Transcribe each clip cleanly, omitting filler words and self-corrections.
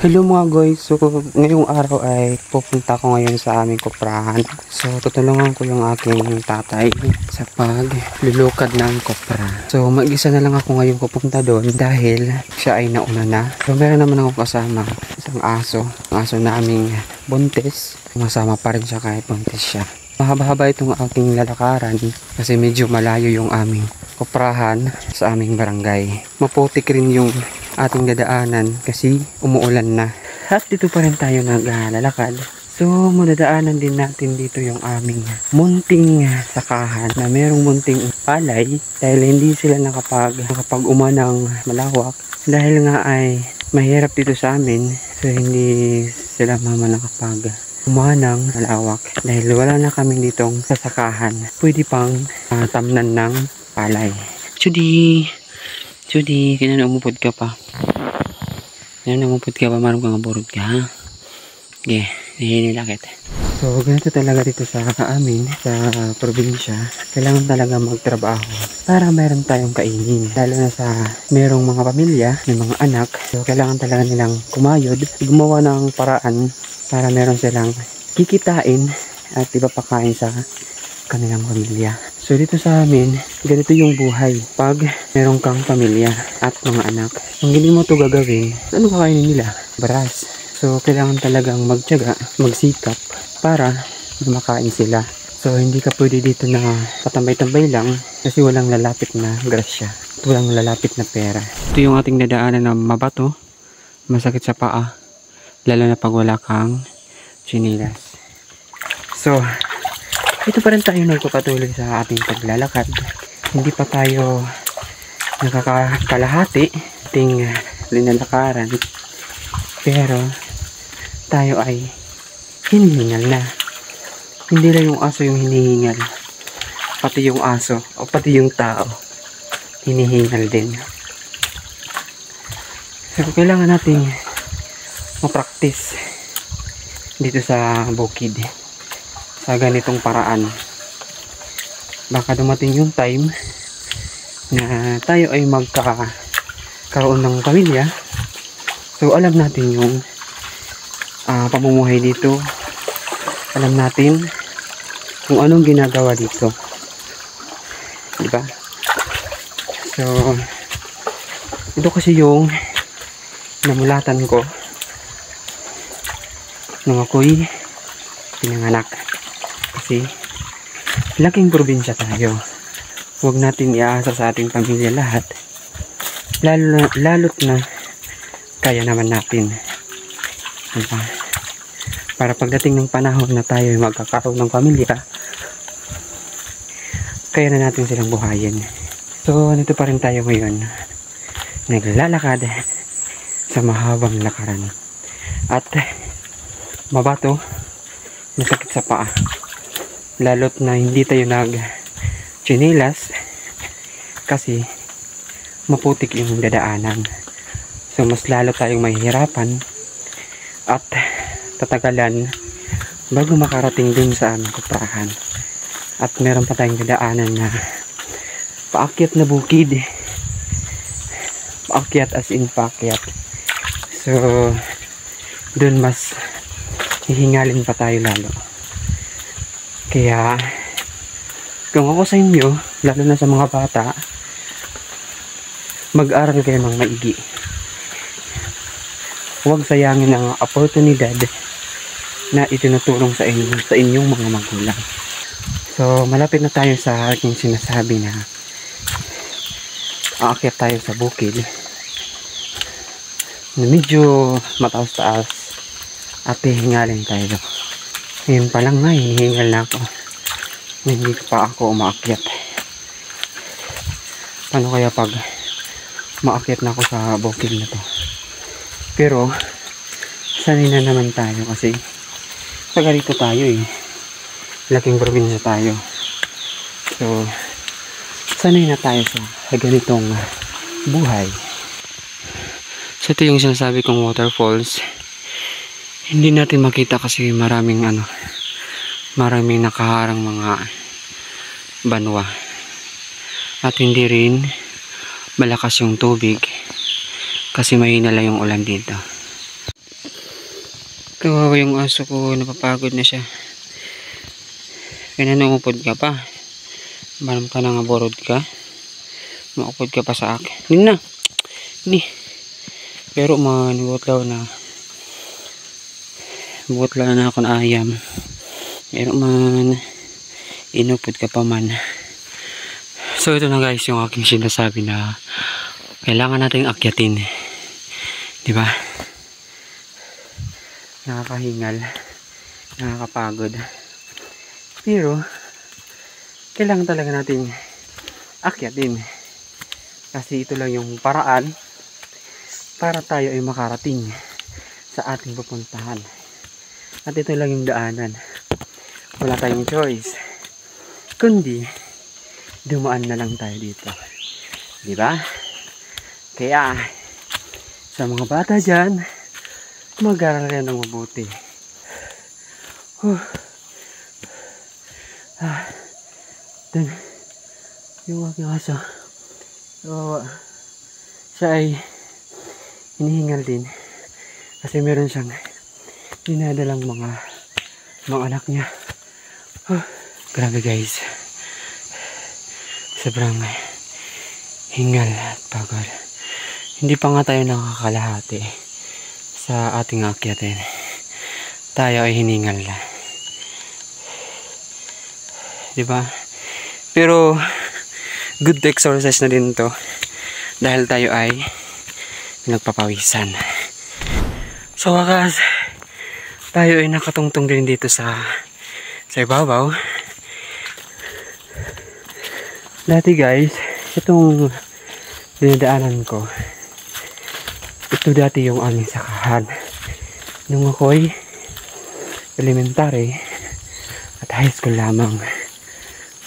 Hello mga guys, so ngayong araw ay pupunta ko ngayon sa aming koprahan. So tutulungan ko yung aking tatay sa paglulukad ng kopra. So mag-isa na lang ako ngayon pupunta doon dahil siya ay nauna na. So meron naman ako kasama isang aso, ang aso naming buntis. Masama pa rin siya kahit buntis siya. Mahaba-haba itong aking lalakaran kasi medyo malayo yung aming koprahan sa aming barangay. Maputik rin yung ating dadaanan kasi umuulan na. At dito pa rin tayo naglalakad. So madadaanan din natin dito yung aming munting sakahan na merong munting palay dahil hindi sila nakapag-uma ng malawak dahil nga ay mahirap dito sa amin. So hindi sila nakapag-uma ng malawak dahil wala na kami ditong sasakahan. Pwede pang tamnan ng palay. Judy, kailan umupod ka pa? Kailan umupod ka pa? Marong kang aburod ka, ha? Okay, nilakit. So, ganito talaga dito sa amin, sa probinsya. Kailangan talaga magtrabaho para mayroon tayong kainin. Lalo na sa merong mga pamilya, may mga anak. So, kailangan talaga nilang kumayod, gumawa ng paraan para meron silang kikitain at ipapakain sa kanilang pamilya. So dito sa amin, ganito yung buhay pag meron kang pamilya at mga anak. Kung hindi mo ito gagawin, ano kakainin nila? Baras. So kailangan talagang magtiyaga, magsikap para makain sila. So hindi ka pwede dito na patambay-tambay lang kasi walang lalapit na grasya at walang lalapit na pera. Ito yung ating dadaanan na mabato, masakit sa paa, lalo na pag wala kang sinilas. So ito pa rin tayo nagpapatuloy sa ating paglalakad. Hindi pa tayo nakakakalahati ating linalakaran. Pero tayo ay hinihingal na. Hindi lang yung aso yung hinihingal. Pati yung aso o pati yung tao hinihingal din. So kailangan nating ma-practice dito sa bukid sa ganitong paraan. Baka dumating yung time na tayo ay magkakaroon ng pamilya. So alam natin yung pamumuhay dito. Alam natin kung anong ginagawa dito. Diba? So ito kasi yung namulatan ko nung ako'y pinanganak. Kasi laking probinsya tayo. Huwag natin iaasa sa ating pamilya lahat. Lalo't na kaya naman natin. Diba? Para pagdating ng panahon na tayo magkakaroon ng pamilya, kaya na natin silang buhayin. So nito pa rin tayo ngayon. Naglalakad sa mahabang lakaran. At mabato, masakit sa paa. Lalo't na hindi tayo nag-chinilas kasi maputik yung dadaanan. So mas lalo tayong mahihirapan at tatagalan bago makarating dun sa aming koprahan. At meron pa tayong dadaanan na paakyat na bukid. Paakyat as in paakyat. So dun mas hihingalin pa tayo lalo. Kaya kung ako sa inyo, lalo na sa mga bata, mag-aral kayo ng maigi. Huwag sayangin ang oportunidad na itinutulong sa inyong mga magulang. So malapit na tayo sa aking sinasabi na aakyat tayo sa bukid na medyo mataas-taas at hihingalin tayo. Ngayon pa lang nga, hinihingal na ako. Hindi pa ako umaakyat. Paano kaya pag maakyat na ako sa bukid na to? Pero, sanay na naman tayo kasi sa ganito tayo eh. Laking probinsya tayo. So, sanay na tayo sa ganitong buhay. So, ito yung sinasabi kong waterfalls. Hindi natin makita kasi maraming nakaharang mga banwa at hindi rin malakas yung tubig kasi mahina lang yung ulan dito. Kawawa yung aso ko, napapagod na siya. Kaya nangupod ka pa. Malam ka na nga borod ka. Maupod ka pa sa akin. Hindi na. Hindi. Pero man, butlaw na. Butlaw na ako na ayam. Pero man, inupod ka pa man. So ito na guys yung aking sinasabi na kailangan nating akyatin. Diba? Nakakahingal. Nakakapagod. Pero, kailangan talaga natin akyatin. Kasi ito lang yung paraan para tayo ay makarating sa ating pupuntahan. At ito lang yung daanan. Wala tayong choice. Kundi, dumaan na lang tayo dito. Diba? Kaya, sa mga bata dyan, mag-aral yan ng mabuti. Then, yung aking aso, siya ay hinihingal din. Kasi meron siyang dinadalang mga anak niya. Grabe guys. Sobrang hingal at pagod. Hindi pa nga tayo nakakalahati sa ating akyatin. Tayo ay hiningal na. Diba? Pero good exercise na din to dahil tayo ay nagpapawisan. So wakas tayo ay nakatungtong din dito sa ibabaw. Dati guys, itong dinadaanan ko, ito dati yung aming sakahan nung ako'y elementary at high school lamang.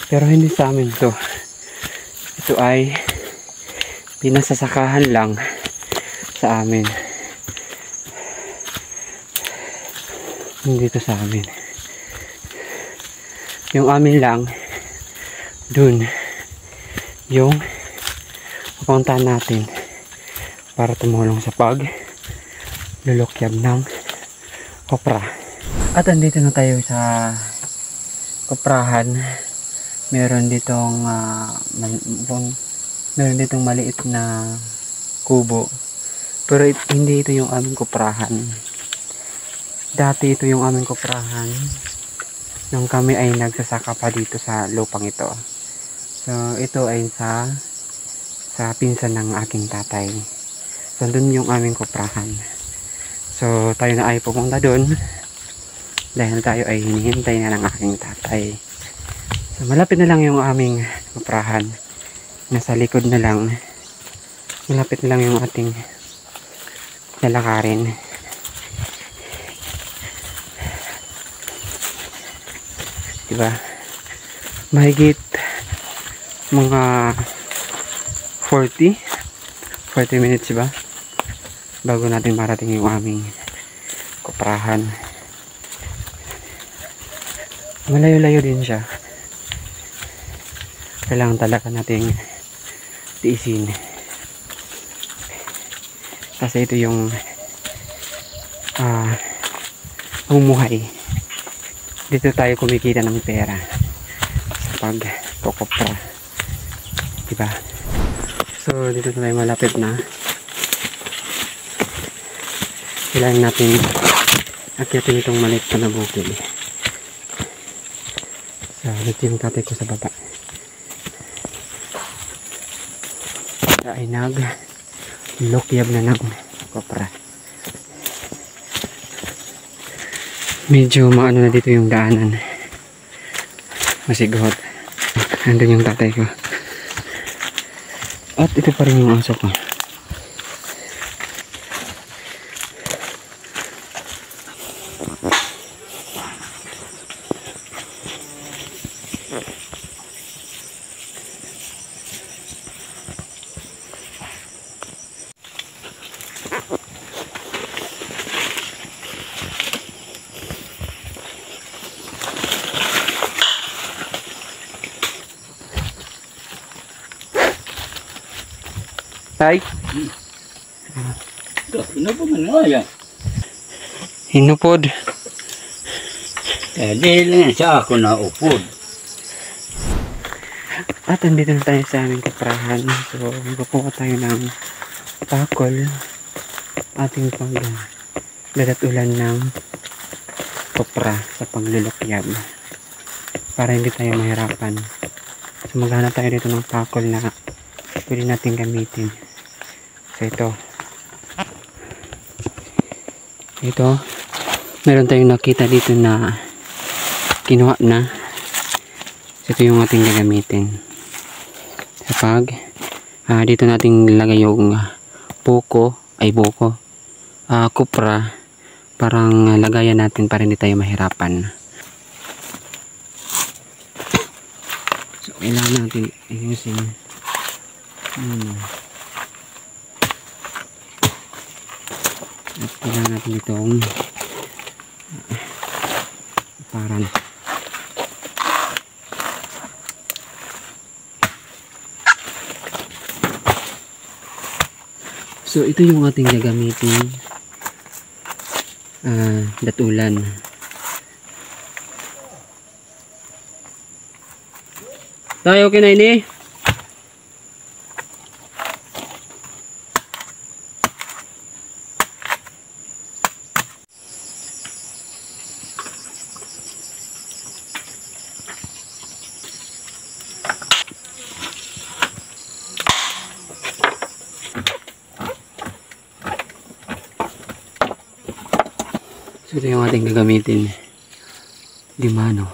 Pero hindi sa amin to. Ito ay pinasasakahan lang sa amin. Hindi to sa amin. Yung amin lang dun yung pupuntahan natin para tumulong sa lulukyab ng kopra. At andito na tayo sa koprahan. Meron ditong maliit na kubo. Pero hindi ito yung aming koprahan. Dati ito yung aming koprahan nung kami ay nagsasaka pa dito sa lupang ito. So ito ay sa pinsan ng aking tatay. So doon yung aming koprahan. So tayo na ay pupunta doon dahil tayo ay hinihintay na ng aking tatay. So, malapit na lang yung aming koprahan. Nasa likod na lang. Malapit na lang yung ating lalakarin. Diba? Mahigit mga 40 minutes ba? Bago natin marating yung aming koprahan. Malayo-layo din siya. Kailangan talaga nating tiisin. Kasi ito yung umuhay. Dito tayo kumikita ng pera sa pagkukopra. Diba? So dito tayo malapit na. Kailangan natin akyatin itong maliit na bukid. So dito yung tatay ko sa baba. Ay nag-lukyab na ng kopra. Medyo maano na dito yung daanan. Masigot. Nandun yung tatay ko. At ito pa rin yung aso ko. Tay? Kenapa mana ya? Hinupod. Dahil lang sa ako na upod. At andito na tayo sa aming kaprahan. So, magpupunta tayo ng pakol. Ating pagdadatulan ng kopra sa paglulukyab. Para hindi tayo mahirapan. So, maghanap tayo dito ng pakol na pwede natin gamitin. So, ito. Meron tayong nakita dito na kinuha na. So, ito yung ating gagamitin. Kapag dito natin ilagay yung kupra, parang lagayan natin para hindi tayo mahirapan. So, kailangan natin ayusin. At kailangan natin itong parang so ito yung ating gagamitin datulan. Tayo okay na ini? So ito yung ating gagamitin. Limano.